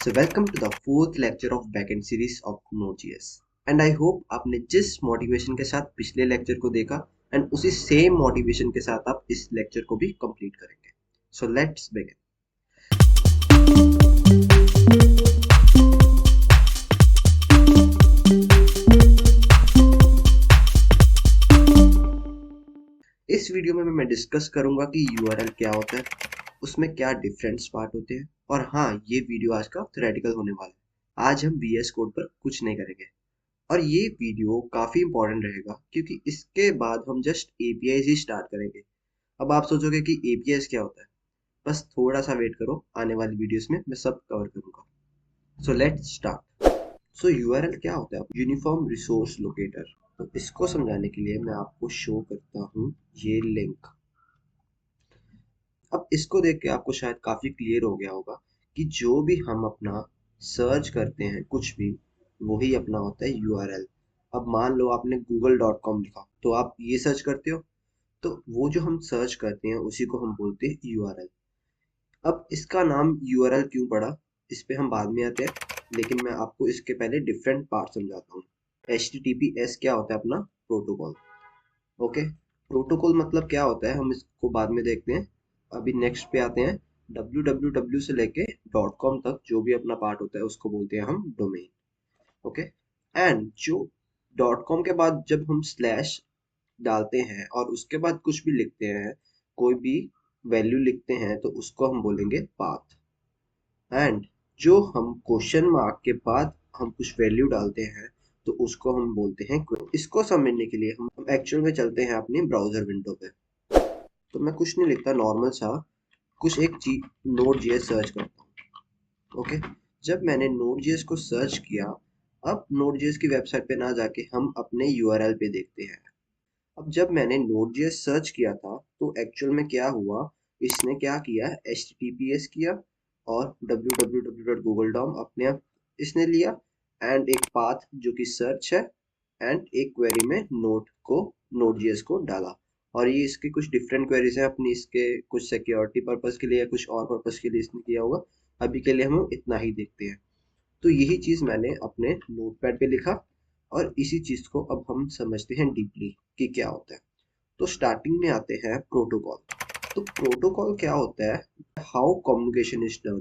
So welcome to the fourth lecture of backend series of Node.js and I hope आपने जिस motivation के साथ पिछले लेक्चर को देखा एंड उसी सेम मोटिवेशन के साथ आप इस लेक्चर को भी कंप्लीट करेंगे. So let's begin. इस वीडियो में मैं डिस्कस करूंगा कि URL क्या होता है, उसमें क्या डिफरेंस पार्ट होते हैं और हाँ, ये वीडियो आज का थ्योरेटिकल होने वाला है. आज हम VS कोड पर कुछ नहीं करेंगे और ये वीडियो काफी इंपॉर्टेंट रहेगा क्योंकि इसके बाद हम जस्ट APIs ही स्टार्ट करेंगे. अब आप सोचोगे कि APIs क्या होता है, बस थोड़ा सा वेट करो, आने वाली वीडियोस में मैं सब कवर करूंगा. So let's start. So URL क्या होता है? Uniform resource locator. तो इसको समझाने के लिए मैं आपको शो करता हूँ ये लिंक. अब इसको देख के आपको शायद काफी क्लियर हो गया होगा कि जो भी हम अपना सर्च करते हैं कुछ भी, वही अपना होता है URL. अब मान लो आपने google.com लिखा तो आप ये सर्च करते हो, तो वो जो हम सर्च करते हैं उसी को हम बोलते हैं URL. अब इसका नाम URL क्यों पड़ा, इस पे हम बाद में आते हैं, लेकिन मैं आपको इसके पहले डिफरेंट पार्ट समझाता हूँ. HTTPS क्या होता है? अपना प्रोटोकॉल. ओके, प्रोटोकॉल मतलब क्या होता है हम इसको बाद में देखते हैं. अभी नेक्स्ट पे आते हैं. www से लेके .com तक जो भी अपना पार्ट होता है उसको बोलते हैं हम डोमेन. ओके, एंड जो .com के बाद जब हम स्लैश डालते हैं और उसके बाद कुछ भी लिखते हैं, कोई भी वैल्यू लिखते हैं, तो उसको हम बोलेंगे पाथ. एंड जो हम क्वेश्चन मार्क के बाद हम कुछ वैल्यू डालते हैं तो उसको हम बोलते हैं क्वेरी. इसको समझने के लिए हम एक्चुअल में चलते हैं अपनी ब्राउजर विंडो पे. तो मैं कुछ नहीं लिखता, नॉर्मल सा कुछ एक Node.js सर्च करता हूँ. ओके, जब मैंने Node.js को सर्च किया, अब Node.js की वेबसाइट पे ना जाके हम अपने URL पे देखते हैं. अब जब मैंने Node.js सर्च किया था तो एक्चुअल में क्या हुआ, इसने क्या किया, HTTPS किया और www.google.com अपने आप इसने लिया एंड एक पाथ जो कि सर्च है एंड एक क्वेरी में Node.js को डाला. और ये इसके कुछ डिफरेंट क्वेरीज हैं, अपनी इसके कुछ सिक्योरिटी पर्पस के लिए या कुछ और पर्पस के लिए इसने किया होगा. अभी के लिए हम इतना ही देखते हैं. तो यही चीज मैंने अपने नोटपैड पे लिखा और इसी चीज को अब हम समझते हैं डीपली कि क्या होता है. तो स्टार्टिंग में आते हैं प्रोटोकॉल. तो प्रोटोकॉल क्या होता है? How communication is done.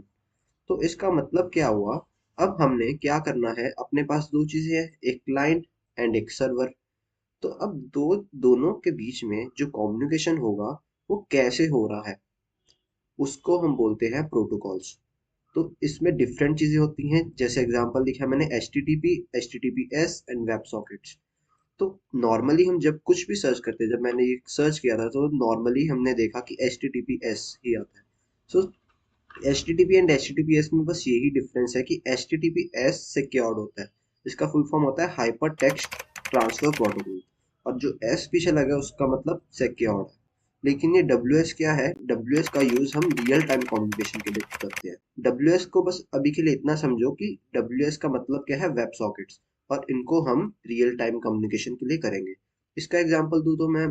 तो इसका मतलब क्या हुआ, अब हमने क्या करना है, अपने पास दो चीजें हैं, एक क्लाइंट एंड एक सर्वर. तो अब दोनों के बीच में जो कम्युनिकेशन होगा वो कैसे हो रहा है, उसको हम बोलते हैं प्रोटोकॉल्स. तो इसमें डिफरेंट चीजें होती हैं, जैसे एग्जांपल लिखा मैंने HTTP, HTTPS and web sockets. तो नॉर्मली हम जब कुछ भी सर्च करते हैं, जब मैंने ये सर्च किया था तो नॉर्मली हमने देखा कि HTTPS ही आता है. सो HTTP एंड HTTPS में बस यही डिफरेंस है कि HTTPS सिक्योर्ड होता है. इसका फुल फॉर्म होता है हाइपर टेक्स्ट ट्रांसफर प्रोटोकॉल, और जो S पीछे लगा उसका मतलब सिक्योर्ड है. लेकिन ये WS क्या है? WS का यूज हम रियल टाइम कम्युनिकेशन के लिए करते हैं. WS को बस अभी के लिए इतना समझो कि WS का मतलब क्या है, वेब सॉकेट्स, और इनको हम रियल टाइम कम्युनिकेशन के लिए करेंगे. इसका एग्जांपल दूं तो मैं,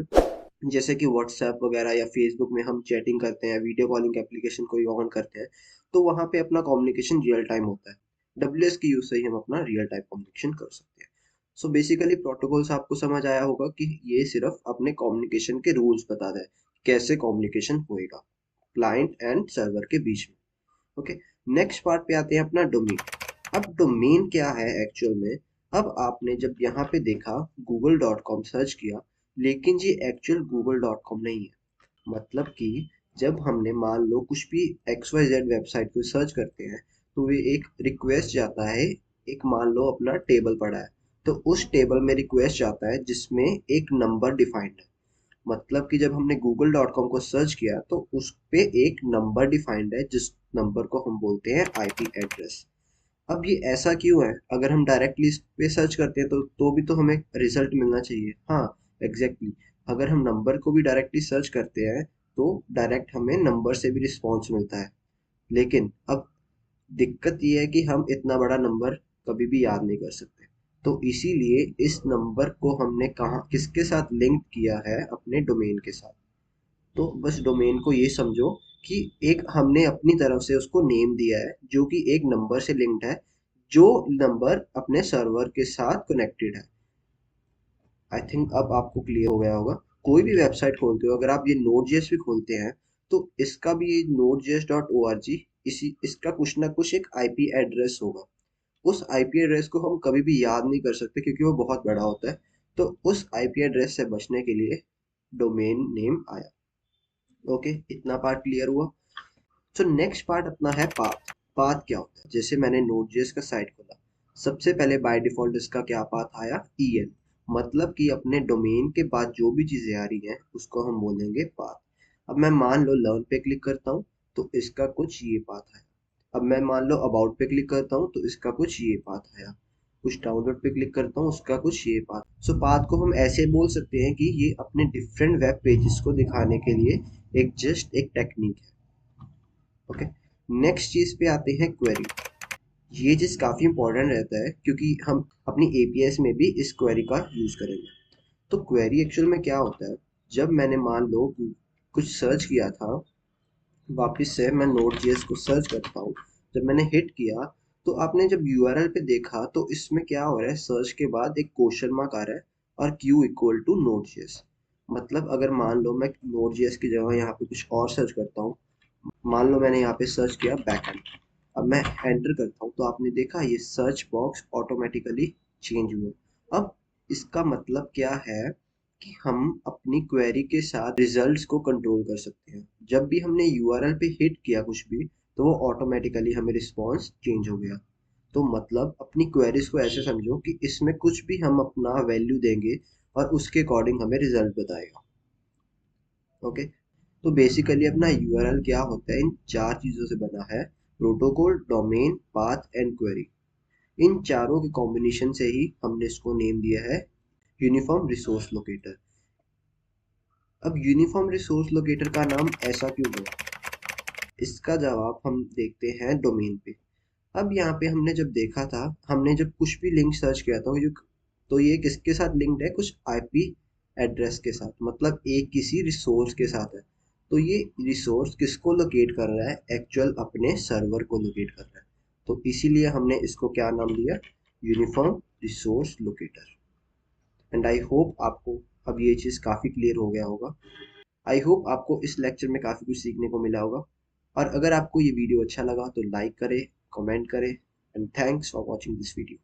जैसे कि व्हाट्सएप वगैरह या फेसबुक में हम चैटिंग करते हैं, वीडियो कॉलिंग एप्लीकेशन कोई ऑन करते हैं, तो वहां पे अपना कम्युनिकेशन रियल टाइम होता है. WS के यूज से ही हम अपना रियल टाइम कम्युनिकेशन कर सकते हैं. सो बेसिकली प्रोटोकॉल्स आपको समझ आया होगा कि ये सिर्फ अपने कम्युनिकेशन के रूल्स बताता है, कैसे कम्युनिकेशन होएगा क्लाइंट एंड सर्वर के बीच में. ओके, नेक्स्ट पार्ट पे आते हैं अपना डोमेन. अब डोमेन क्या है एक्चुअल में? अब आपने जब यहाँ पे देखा google.com सर्च किया, लेकिन ये एक्चुअल google.com नहीं है. मतलब कि जब हमने मान लो कुछ भी XYZ वेबसाइट को सर्च करते हैं तो वे एक रिक्वेस्ट जाता है, एक मान लो अपना टेबल पड़ा है, तो उस टेबल में रिक्वेस्ट जाता है जिसमें एक नंबर डिफाइंड है. मतलब कि जब हमने google.com को सर्च किया तो उस पे एक नंबर डिफाइंड है, जिस नंबर को हम बोलते हैं IP एड्रेस. अब ये ऐसा क्यों है? अगर हम डायरेक्टली इस पे सर्च करते हैं तो भी तो हमें रिजल्ट मिलना चाहिए. हाँ, एग्जैक्टली अगर हम नंबर को भी डायरेक्टली सर्च करते हैं तो डायरेक्ट हमें नंबर से भी रिस्पॉन्स मिलता है. लेकिन अब दिक्कत ये है कि हम इतना बड़ा नंबर कभी भी याद नहीं कर सकते. तो इसीलिए इस नंबर को हमने कहाँ किसके साथ लिंक किया है? अपने डोमेन के साथ. तो बस डोमेन को ये समझो कि एक हमने अपनी तरफ से उसको नेम दिया है जो कि एक नंबर से लिंक्ड है, जो नंबर अपने सर्वर के साथ कनेक्टेड है। आई थिंक अब आपको क्लियर हो गया होगा। कोई भी वेबसाइट खोलते हो, अगर आप ये नोड जेएस भी खोलते हैं, तो इसका भी ये node JS dot O R G, इसी इसका कुछ ना कुछ एक आईपी एड्रेस होगा। उस आईपी एड्रेस को हम कभी भी याद नहीं कर सकते क्योंकि वो बहुत बड़ा होता है। तो उस आईपी एड्रेस से बचने के लिए डोमेन नेम आया। ओके, इतना पार्ट क्लियर हुआ। सो नेक्स्ट पार्ट अपना है पाथ। पाथ क्या होता है? जैसे मैंने नोड.जेएस का साइट खोला, सबसे पहले बाय डिफॉल्ट इसका क्या पाथ आया? en। मतलब कि अपने डोमेन के बाद जो भी चीजें आ रही हैं उसको हम बोलेंगे पाथ। अब मैं मान लो लर्न पे क्लिक करता हूँ तो इसका कुछ ये पाथ है। अब मैं मान लो अबाउट पे क्लिक करता हूँ तो इसका कुछ ये पाथ आया। कुछ डाउनलोड पे क्लिक करता हूँ उसका कुछ ये पाथ। सो पाथ को हम ऐसे बोल सकते हैं कि ये अपने डिफरेंट वेब पेजेस को दिखाने के लिए एक जस्ट एक टेक्निक है। ओके, नेक्स्ट चीज पे आते हैं क्वेरी। ये चीज काफी इंपॉर्टेंट रहता है क्योंकि हम अपनी एपीएस में भी इस क्वेरी का यूज करेंगे। तो क्वेरी एक्चुअल में क्या होता है? जब मैंने मान लो कुछ सर्च किया था, वापस से मैं नोड जेएस को सर्च करता हूँ, जब मैंने हिट किया तो आपने जब यूआरएल पे देखा तो इसमें क्या हो रहा है, सर्च के बाद एक क्वेश्चन मार्क आ रहा है और Q equal to node JS. मतलब अगर मान लो मैं नोड जेएस की जगह यहाँ पे कुछ और सर्च करता हूँ, मान लो मैंने यहाँ पे सर्च किया बैकएंड, अब मैं एंटर करता हूँ तो आपने देखा ये सर्च बॉक्स ऑटोमेटिकली चेंज हुआ। अब इसका मतलब क्या है कि हम अपनी क्वेरी के साथ रिजल्ट्स को कंट्रोल कर सकते हैं। जब भी हमने यूआरएल पे हिट किया कुछ भी तो वो ऑटोमेटिकली हमें रिस्पॉन्स चेंज हो गया। तो मतलब अपनी क्वेरीज को ऐसे समझो कि इसमें कुछ भी हम अपना वैल्यू देंगे और उसके अकॉर्डिंग हमें रिजल्ट बताएगा। ओके, तो बेसिकली अपना यूआरएल क्या होता है, इन चार चीजों से बना है: protocol, domain, path and query. इन चारों के कॉम्बिनेशन से ही हमने इसको नेम दिया है यूनिफॉर्म रिसोर्स लोकेटर। अब यूनिफॉर्म रिसोर्स लोकेटर का नाम ऐसा क्यों हुआ? इसका जवाब हम देखते हैं डोमेन पे। अब यहाँ पे हमने जब देखा था, हमने जब कुछ भी लिंक सर्च किया था तो ये किसके साथ लिंक्ड है? कुछ आईपी एड्रेस के साथ, मतलब एक किसी रिसोर्स के साथ है। तो ये रिसोर्स किसको लोकेट कर रहा है? एक्चुअल अपने सर्वर को लोकेट कर रहा है। तो इसीलिए हमने इसको क्या नाम दिया? Uniform resource locator. And I hope आपको अब ये चीज़ काफ़ी क्लियर हो गया होगा। आई होप आपको इस लेक्चर में काफ़ी कुछ सीखने को मिला होगा। और अगर आपको ये वीडियो अच्छा लगा तो लाइक करें, कमेंट करें, and thanks for watching this video.